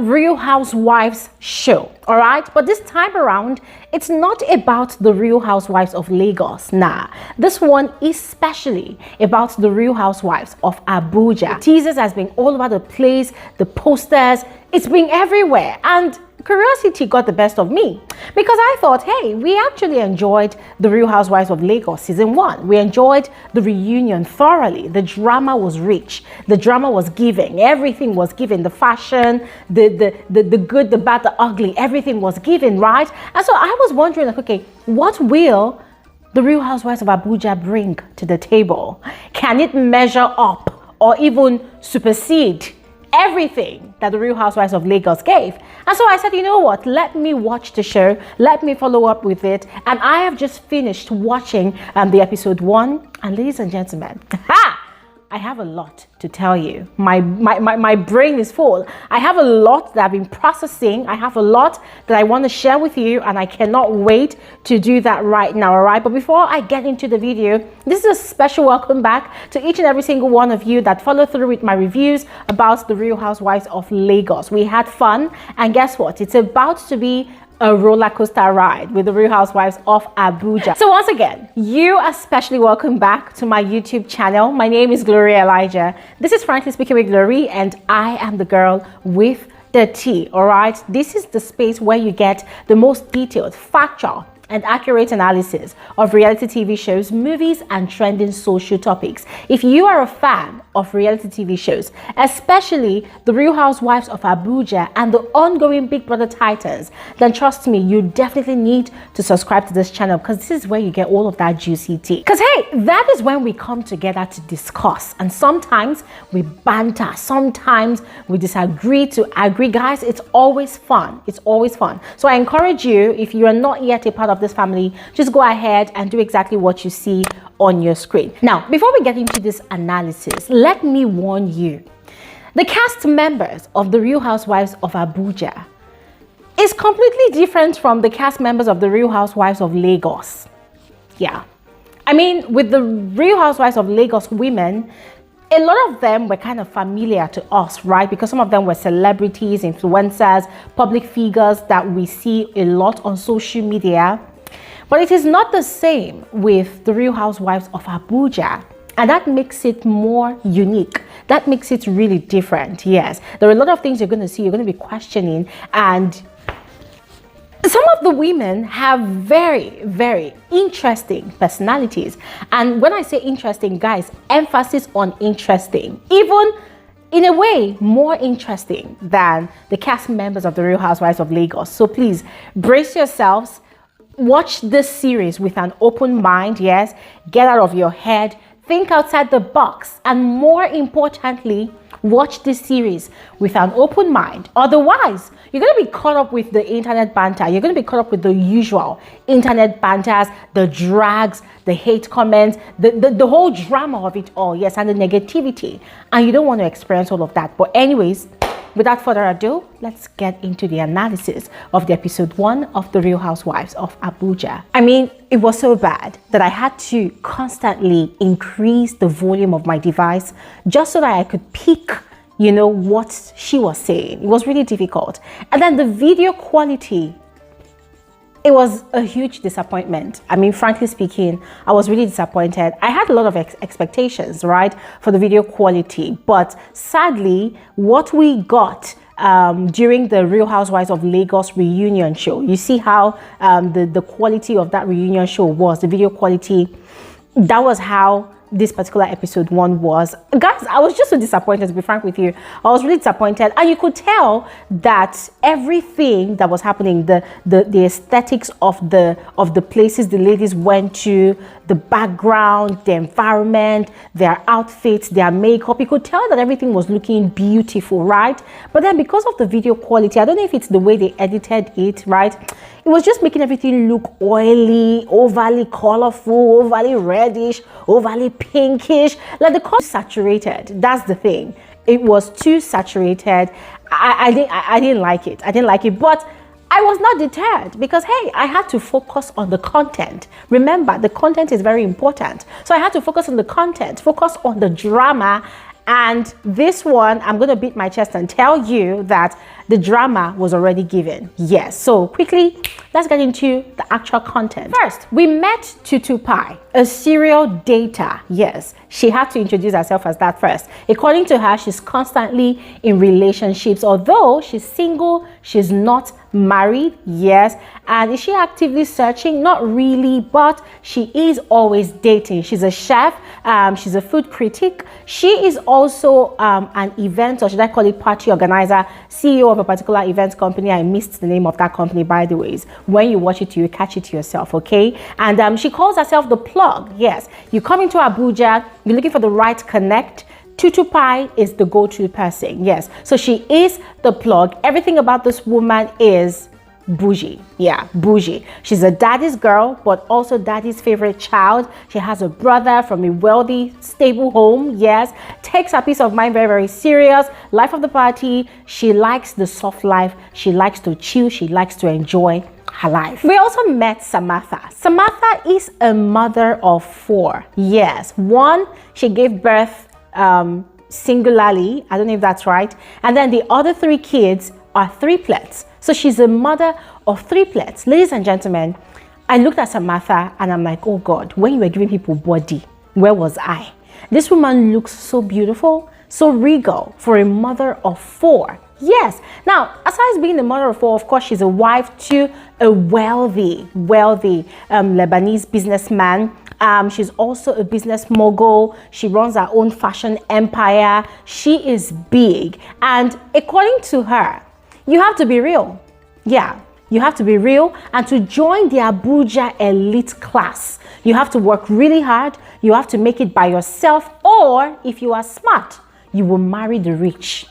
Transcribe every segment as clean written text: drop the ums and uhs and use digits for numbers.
Real Housewives show, all right? But this time around, it's not about the Real Housewives of Lagos. Nah, this one is especially about the Real Housewives of Abuja. The teasers has been all over the place, the posters, it's been everywhere, and curiosity got the best of me because I thought, hey, we actually enjoyed the Real Housewives of Lagos season 1. We enjoyed the reunion thoroughly. The drama was rich. The drama was giving. Everything was given. The fashion, the good, the bad, the ugly, everything was given, right? And so I was wondering, like, okay, what will the Real Housewives of Abuja bring to the table? Can it measure up or even supersede everything that the Real Housewives of Lagos gave? And so I said, you know what, let me watch the show, let me follow up with it. And I have just finished watching the episode 1, and ladies and gentlemen, I have a lot to tell you. My brain is full. I have a lot that I've been processing. I have a lot that I want to share with you, and I cannot wait to do that right now, all right? But before I get into the video, this is a special welcome back to each and every single one of you that follow through with my reviews about the Real Housewives of Lagos. We had fun, and guess what? It's about to be a roller coaster ride with the Real Housewives of Abuja. So once again, you are especially welcome back to my YouTube channel. My name is Gloria Elijah. This is Frankly Speaking with Glory, and I am the girl with the tea, all right? This is the space where you get the most detailed, factual, and accurate analysis of reality TV shows, movies, and trending social topics. If you are a fan of reality TV shows, especially the Real Housewives of Abuja and the ongoing Big Brother Titans, then trust me, you definitely need to subscribe to this channel because this is where you get all of that juicy tea. Because hey, that is when we come together to discuss, and sometimes we banter, sometimes we disagree to agree. Guys, it's always fun. It's always fun. So I encourage you, if you are not yet a part of this family, just go ahead and do exactly what you see on your screen. Now, before we get into this analysis, let me warn you, the cast members of the Real Housewives of Abuja is completely different from the cast members of the Real Housewives of Lagos. Yeah, I mean, with the Real Housewives of Lagos women, a lot of them were kind of familiar to us, right? Because some of them were celebrities, influencers, public figures that we see a lot on social media. But it is not the same with the Real Housewives of Abuja. And that makes it more unique. That makes it really different. Yes, there are a lot of things you're going to see, you're going to be questioning, and some of the women have very, very interesting personalities. And when I say interesting, guys, emphasis on interesting. Even in a way, more interesting than the cast members of the Real Housewives of Lagos. So please, brace yourselves. Watch this series with an open mind, yes. Get out of your head. Think outside the box. And more importantly, watch this series with an open mind. Otherwise, you're going to be caught up with the internet banter. You're going to be caught up with the usual internet banters, the drags, the hate comments, the whole drama of it all. Yes, and the negativity. And you don't want to experience all of that. But anyways, without further ado, let's get into the analysis of the episode 1 of the Real Housewives of Abuja. I mean, it was so bad that I had to constantly increase the volume of my device just so that I could pick, you know, what she was saying. It was really difficult. And then the video quality, it was a huge disappointment. I mean, frankly speaking, I was really disappointed. I had a lot of expectations, right, for the video quality. But sadly, what we got during the Real Housewives of Lagos reunion show, you see how the quality of that reunion show was, the video quality, that was how this particular episode 1 was. Guys, I was just so disappointed, to be frank with you. I was really disappointed, and you could tell that everything that was happening, the aesthetics of the places the ladies went to, the background, the environment, their outfits, their makeup, you could tell that everything was looking beautiful, right? But then because of the video quality, I don't know if it's the way they edited it, right? It was just making everything look oily, overly colorful, overly reddish, overly pinkish. Like the color saturated. That's the thing. It was too saturated. I didn't like it. I didn't like it. But I was not deterred because, hey, I had to focus on the content. Remember, the content is very important. So I had to focus on the content, focus on the drama, And this one, I'm going to beat my chest and tell you that the drama was already given. Yes. So quickly, let's get into the actual content. First, we met Tutupie, a serial dater. Yes, she had to introduce herself as that first. According to her, she's constantly in relationships. Although she's single, she's not married. Yes. And is she actively searching? Not really, but she is always dating. She's a chef. She's a food critic. She is also an event, or should I call it party organizer, CEO of a particular event company. I missed the name of that company, by the way. When you watch it, you catch it yourself, okay? And she calls herself the plug. Yes, you come into Abuja, you're looking for the right connect. Tutupie is the go-to person. Yes, so she is the plug. Everything about this woman is bougie. Yeah, bougie. She's a daddy's girl, but also daddy's favorite child. She has a brother from a wealthy, stable home. Yes, takes her peace of mind very, very serious. Life of the party. She likes the soft life. She likes to chill. She likes to enjoy her life. We also met Samantha. Samantha is a mother of 4. Yes, one, she gave birth singularly. I don't know if that's right. And then the other 3 kids are triplets. So she's a mother of triplets. Ladies and gentlemen, I looked at Samantha and I'm like, oh God, when you were giving people body, where was I? This woman looks so beautiful, so regal for a mother of 4. Yes. Now, aside being the mother of 4, of course, she's a wife to a wealthy Lebanese businessman. She's also a business mogul. She runs her own fashion empire. She is big. And according to her, you have to be real. Yeah, you have to be real. And to join the Abuja elite class, you have to work really hard. You have to make it by yourself. Or if you are smart, you will marry the rich.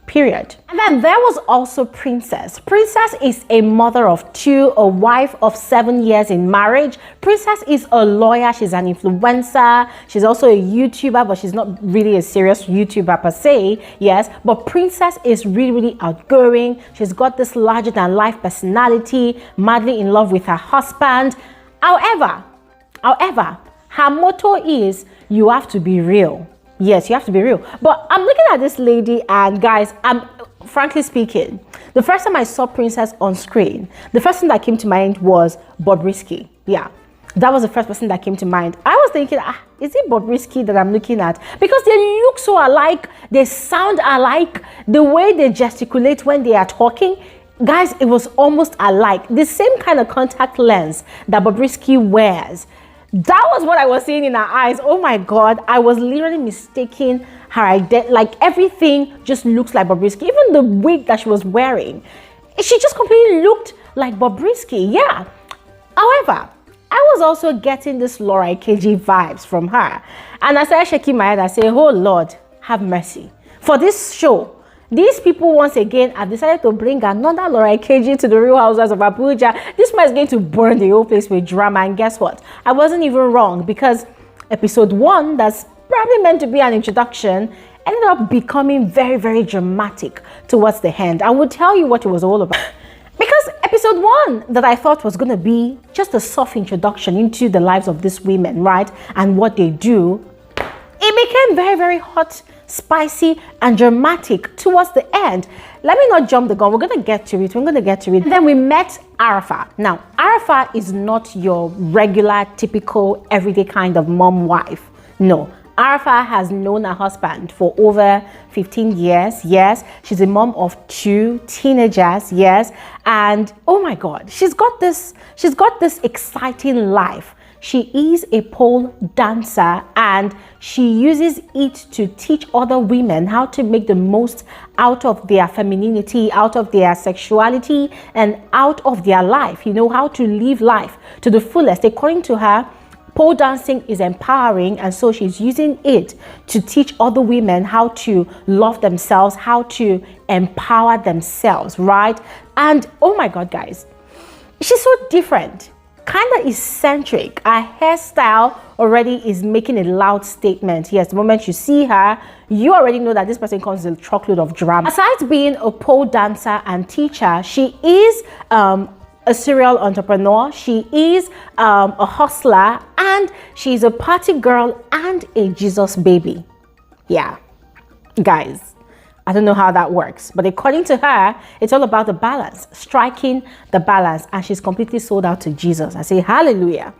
Period. And then there was also Princess. Princess is a mother of 2, a wife of 7 years in marriage. Princess is a lawyer. She's an influencer. She's also a YouTuber, but she's not really a serious YouTuber per se. Yes, but Princess is really, really outgoing. She's got this larger than life personality, madly in love with her husband. However, her motto is, you have to be real. Yes, you have to be real. But I'm looking at this lady, and guys, frankly speaking, the first time I saw Princess on screen, the first thing that came to mind was Bobrisky. Yeah, that was the first person that came to mind. I was thinking, is it Bobrisky that I'm looking at? Because they look so alike, they sound alike, the way they gesticulate when they are talking. Guys, it was almost alike. The same kind of contact lens that Bobrisky wears. That was what I was seeing in her eyes. Oh my God, I was literally mistaking her identity. Like, everything just looks like Bobrisky. Even the wig that she was wearing, she just completely looked like Bobrisky. Yeah. However, I was also getting this Laura Ikeji vibes from her. And I started shaking my head and saying, oh Lord, have mercy. For this show, these people once again have decided to bring another Laura Ikeji to the Real Housewives of Abuja. This man is going to burn the whole place with drama. And guess what? I wasn't even wrong, because episode 1, that's probably meant to be an introduction, ended up becoming very, very dramatic towards the end. I will tell you what it was all about. Because episode 1 that I thought was going to be just a soft introduction into the lives of these women, right? And what they do, it became very, very hot, spicy, and dramatic towards the end. Let me not jump the gun. We're going to get to it. And then we met Arafa. Now, Arafa is not your regular, typical, everyday kind of mom wife. No. Arafa has known her husband for over 15 years. Yes. She's a mom of 2 teenagers. Yes. And oh my God, she's got this exciting life. She is a pole dancer, and she uses it to teach other women how to make the most out of their femininity, out of their sexuality, and out of their life. You know, how to live life to the fullest. According to her, pole dancing is empowering, and so she's using it to teach other women how to love themselves, how to empower themselves, right? And oh my God, guys, she's so different. Kind of eccentric. Her hairstyle already is making a loud statement. Yes, the moment you see her, you already know that this person comes with a truckload of drama. Besides being a pole dancer and teacher, she is a serial entrepreneur. She is a hustler, and she's a party girl and a Jesus baby. Yeah. Guys, I don't know how that works, but according to her, it's all about the balance, striking the balance, and she's completely sold out to Jesus. I say, hallelujah.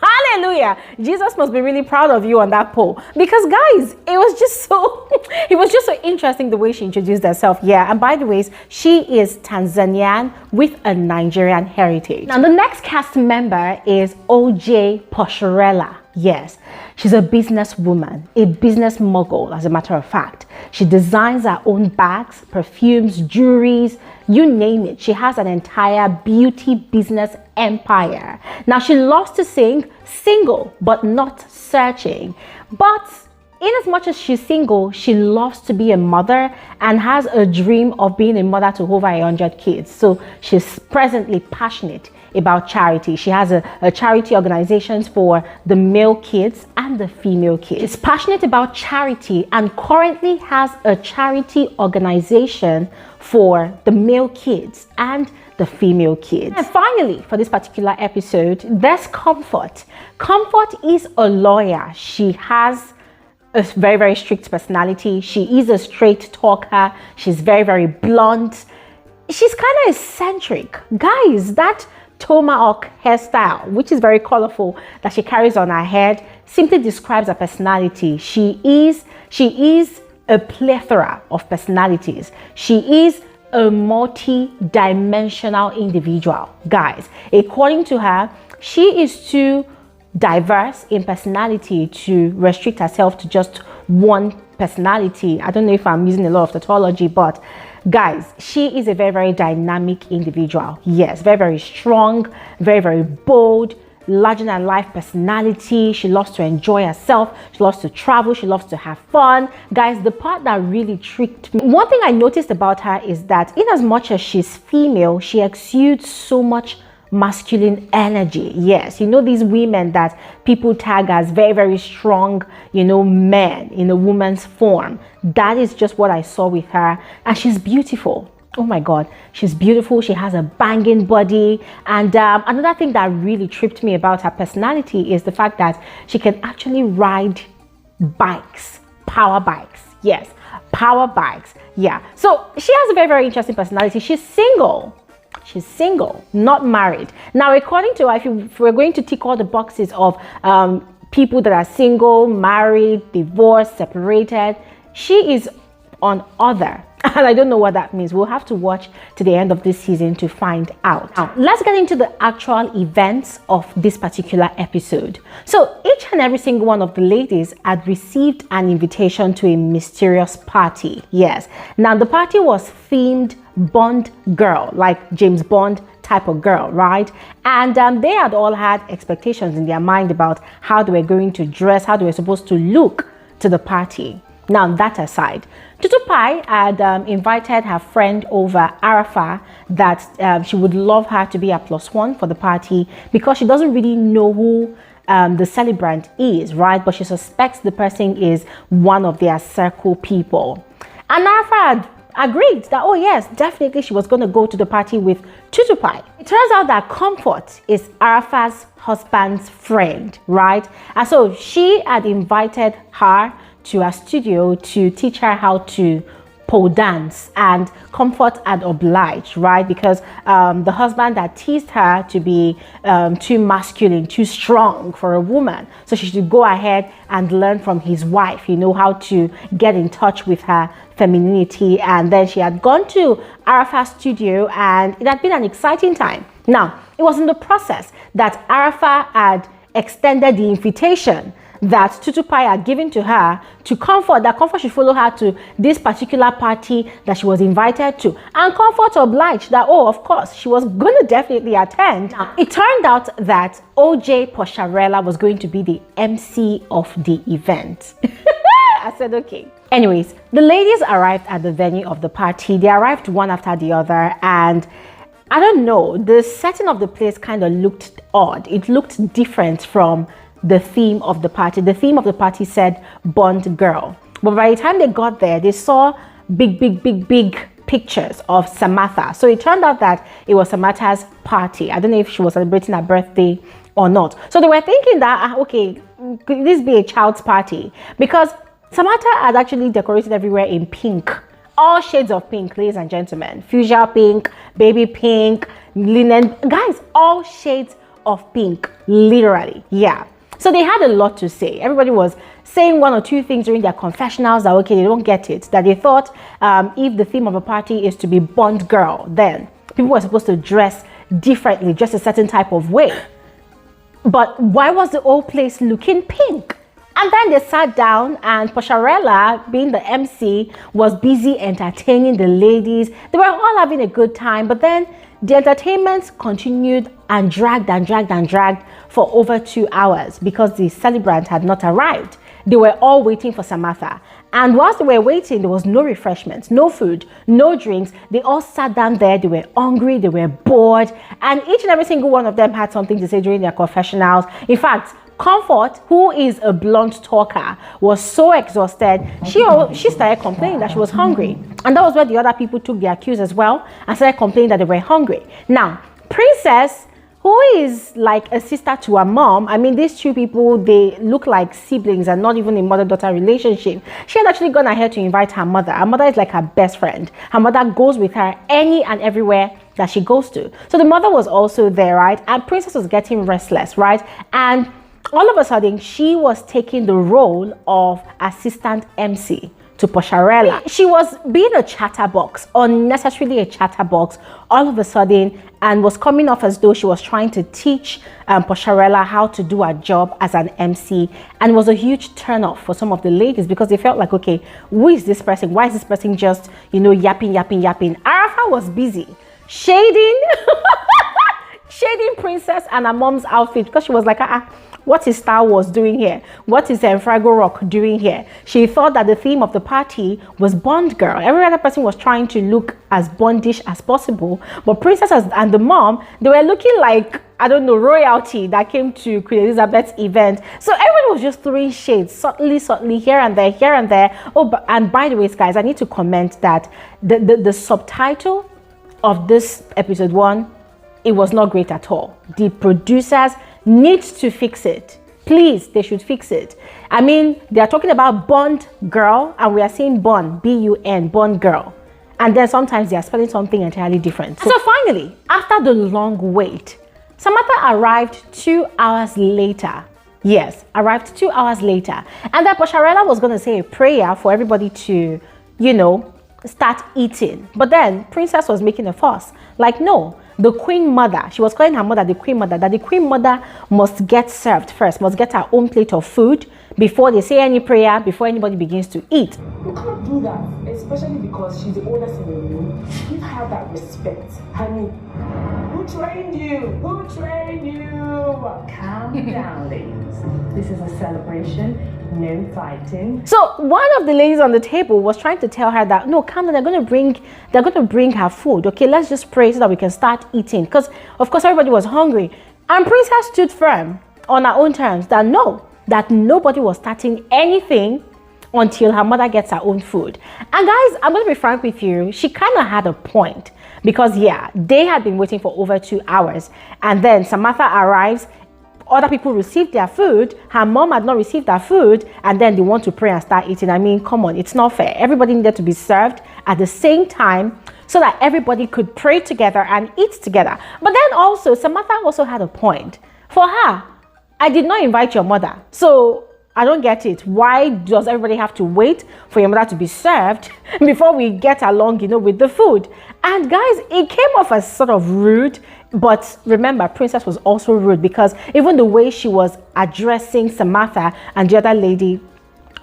Hallelujah. Jesus must be really proud of you on that poll, because guys, it was just so interesting the way she introduced herself. Yeah, and by the way, she is Tanzanian with a Nigerian heritage. Now the next cast member is Posharella. Yes, she's a businesswoman, a business mogul, as a matter of fact. She designs her own bags, perfumes, jewelries, you name it. She has an entire beauty business empire. Now, she loves to sing, single, but not searching. But in as much as she's single, she loves to be a mother and has a dream of being a mother to over 100 kids. So she's presently passionate about charity. She has a charity organization for the male kids and the female kids. She's passionate about charity and currently has a charity organization for the male kids and the female kids. And finally, for this particular episode, there's Comfort. Comfort is a lawyer. She has a very, very strict personality. She is a straight talker. She's very, very blunt. She's kind of eccentric. Guys, that tomahawk hairstyle, which is very colorful, that she carries on her head, simply describes her personality. She is a plethora of personalities. She is a multi-dimensional individual. Guys, according to her, she is too diverse in personality to restrict herself to just one personality. I don't know if I'm using a lot of tautology, but guys, she is a very, very dynamic individual. Yes, very, very strong, very, very bold, larger than life personality. She loves to enjoy herself. She loves to travel. She loves to have fun. Guys, the part that really tricked me, one thing I noticed about her is that in as much as she's female, she exudes so much masculine energy. Yes, you know, these women that people tag as very, very strong, you know, men in a woman's form. That is just what I saw with her, and she's beautiful. Oh my god, she's beautiful. She has a banging body. And another thing that really tripped me about her personality is the fact that she can actually ride bikes, power bikes. Yes, power bikes. Yeah, so she has a very, very interesting personality. She's single. She's single, not married. Now, according to her, if we're going to tick all the boxes of people that are single, married, divorced, separated, she is on other. And I don't know what that means. We'll have to watch to the end of this season to find out. Now, let's get into the actual events of this particular episode. So each and every single one of the ladies had received an invitation to a mysterious party. Yes. Now, the party was themed Bond girl, like James Bond type of girl, right? And they had all had expectations in their mind about how they were going to dress, how they were supposed to look to the party. Now, that aside, Tutupie had invited her friend over, Arafa, that she would love her to be a +1 for the party because she doesn't really know who the celebrant is, right? But she suspects the person is one of their circle people. And Arafa had agreed that, oh yes, definitely she was going to go to the party with Tutupie. It turns out that Comfort is Arafa's husband's friend, right? And so she had invited her to her studio to teach her how to pole dance, and Comfort had obliged, right? Because the husband had teased her to be too masculine, too strong for a woman. So she should go ahead and learn from his wife, you know, how to get in touch with her femininity. And then she had gone to Arafa's studio and it had been an exciting time. Now, it was in the process that Arafa had extended the invitation that Tutupie had given to her to Comfort, that Comfort should follow her to this particular party that she was invited to. And Comfort obliged that, oh, of course, she was going to definitely attend. Now, it turned out that Posharella was going to be the MC of the event. I said, okay. Anyways, the ladies arrived at the venue of the party. They arrived one after the other, and I don't know, the setting of the place kind of looked odd. It looked different from the theme of the party. The theme of the party said Bond girl. But by the time they got there, they saw big pictures of Samantha. So it turned out that it was Samantha's party. I don't know if she was celebrating her birthday or not. So they were thinking that, okay, could this be a child's party? Because Samantha had actually decorated everywhere in pink. All shades of pink, ladies and gentlemen. Fuchsia pink, baby pink, linen. Guys, all shades of pink, literally. Yeah. So they had a lot to say. Everybody was saying one or two things during their confessionals that, okay, they don't get it. That they thought if the theme of a party is to be Bond girl, then people were supposed to dress differently, just a certain type of way. But why was the whole place looking pink? And then they sat down and Posharella, being the MC, was busy entertaining the ladies. They were all having a good time, but then the entertainment continued and dragged and dragged and dragged for over 2 hours because the celebrant had not arrived. They were all waiting for Samantha. And whilst they were waiting, there was no refreshments, no food, no drinks. They all sat down there. They were hungry. They were bored. And each and every single one of them had something to say during their confessionals. In fact, Comfort, who is a blunt talker, was so exhausted. She started complaining that she was hungry. And that was where the other people took their cues as well and started complaining that they were hungry. Now, Princess, who is like a sister to her mom, I mean, these two people, they look like siblings and not even a mother-daughter relationship. She had actually gone ahead to invite her mother. Her mother is like her best friend. Her mother goes with her any and everywhere that she goes to. So the mother was also there, right? And Princess was getting restless, right? And all of a sudden, she was taking the role of assistant MC to Posharella. She was being a chatterbox, unnecessarily a chatterbox, all of a sudden, and was coming off as though she was trying to teach Posharella how to do her job as an MC. And it was a huge turn-off for some of the ladies because they felt like, okay, who is this person? Why is this person just, you know, yapping? Arafa was busy shading shading Princess and her mom's outfit because she was like, what is Star Wars doing here? What is Fraggle Rock doing here? She thought that the theme of the party was Bond girl. Every other person was trying to look as Bondish as possible. But Princess and the mom, they were looking like, I don't know, royalty that came to Queen Elizabeth's event. So everyone was just throwing shades, subtly, here and there. Oh, and by the way, guys, I need to comment that the subtitle of this episode 1, it was not great at all. The producers need to fix it. Please, they should fix it. I mean, they are talking about Bond girl and we are saying Bond, B-U-N, Bond girl. And then sometimes they are spelling something entirely different. So finally, after the long wait, Samantha arrived 2 hours later. Yes, arrived 2 hours later. And then Posharella was going to say a prayer for everybody to, you know, start eating. But then Princess was making a fuss. Like, no. The Queen Mother, she was calling her mother the Queen Mother, that the Queen Mother must get served first, must get her own plate of food before they say any prayer, before anybody begins to eat. You can't do that, especially because she's the oldest in the room. Give her that respect. Honey, who trained you? Who trained you? Calm down, ladies. This is a celebration, no fighting. So one of the ladies on the table was trying to tell her that, no, calm down, they're going to bring her food. Okay, let's just pray so that we can start eating. Because, of course, everybody was hungry. And Princess stood firm on her own terms that no, that nobody was starting anything until her mother gets her own food. And guys, I'm going to be frank with you, she kind of had a point. Because, yeah, they had been waiting for over 2 hours. And then Samantha arrives. Other people received their food. Her mom had not received her food. And then they want to pray and start eating. I mean, come on, it's not fair. Everybody needed to be served at the same time so that everybody could pray together and eat together. But then also, Samantha also had a point. For her, I did not invite your mother. So I don't get it. Why does everybody have to wait for your mother to be served before we get along, you know, with the food? And guys, it came off as sort of rude. But remember, Princess was also rude because even the way she was addressing Samantha and the other lady,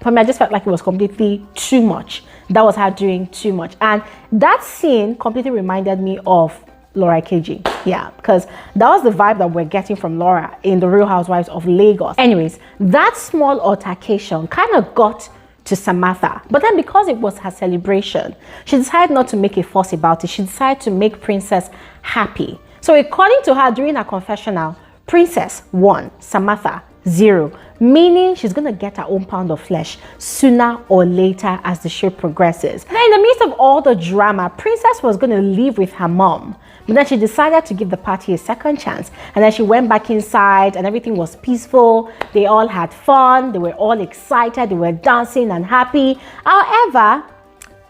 for me, I just felt like it was completely too much. That was her doing too much. And that scene completely reminded me of Laura Ikeji. Yeah, because that was the vibe that we're getting from Laura in the Real Housewives of Lagos. Anyways, that small altercation kind of got to Samantha. But then because it was her celebration, she decided not to make a fuss about it. She decided to make Princess happy. So according to her, during her confessional, Princess won, Samantha 0, meaning she's gonna get her own pound of flesh sooner or later as the show progresses. Now, in the midst of all the drama, Princess was gonna live with her mom, but then she decided to give the party a second chance, and then she went back inside and everything was peaceful. They all had fun, they were all excited, they were dancing and happy. However,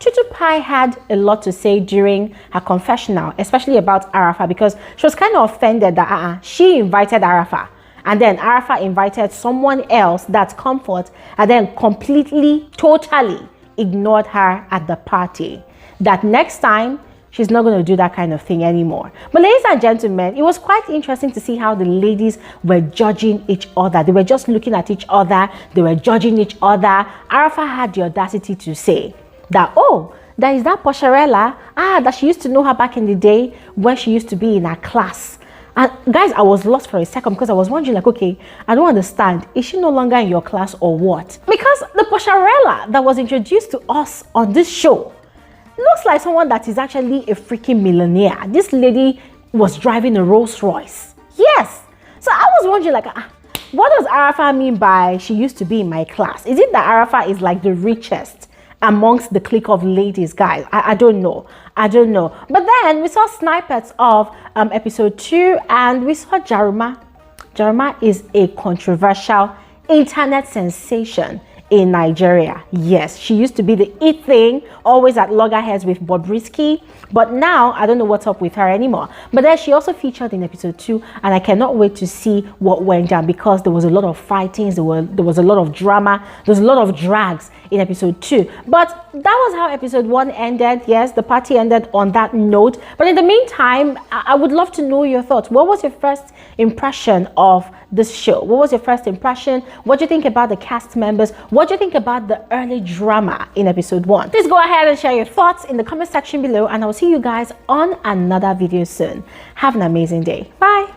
Tutupie had a lot to say during her confessional, especially about Arafa, because she was kind of offended that she invited Arafa, and then Arafa invited someone else, that's Comfort, and then completely, totally ignored her at the party. That next time, she's not going to do that kind of thing anymore. But ladies and gentlemen, it was quite interesting to see how the ladies were judging each other. They were just looking at each other. They were judging each other. Arafa had the audacity to say that, oh, that is that Posharella, that she used to know her back in the day when she used to be in her class. And guys, I was lost for a second because I was wondering, like, okay, I don't understand. Is she no longer in your class or what? Because the Posharella that was introduced to us on this show looks like someone that is actually a freaking millionaire. This lady was driving a Rolls Royce. Yes. So I was wondering, like, what does Arafa mean by she used to be in my class? Is it that Arafa is like the richest amongst the clique of ladies, guys? I don't know. I don't know. But then we saw snippets of episode 2 and we saw Jaruma. Jaruma is a controversial internet sensation in Nigeria. Yes, she used to be the it thing, always at loggerheads with Bobrisky, but now I don't know what's up with her anymore. But then she also featured in episode 2, and I cannot wait to see what went down, because there was a lot of fightings, there was a lot of drama, there was a lot of drags in episode 2. But that was how episode 1 ended. Yes, the party ended on that note. But in the meantime, I would love to know your thoughts. What was your first impression of this show? What was your first impression? What do you think about the cast members? What do you think about the early drama in episode 1? Please go ahead and share your thoughts in the comment section below, and I'll see you guys on another video soon. Have an amazing day. Bye.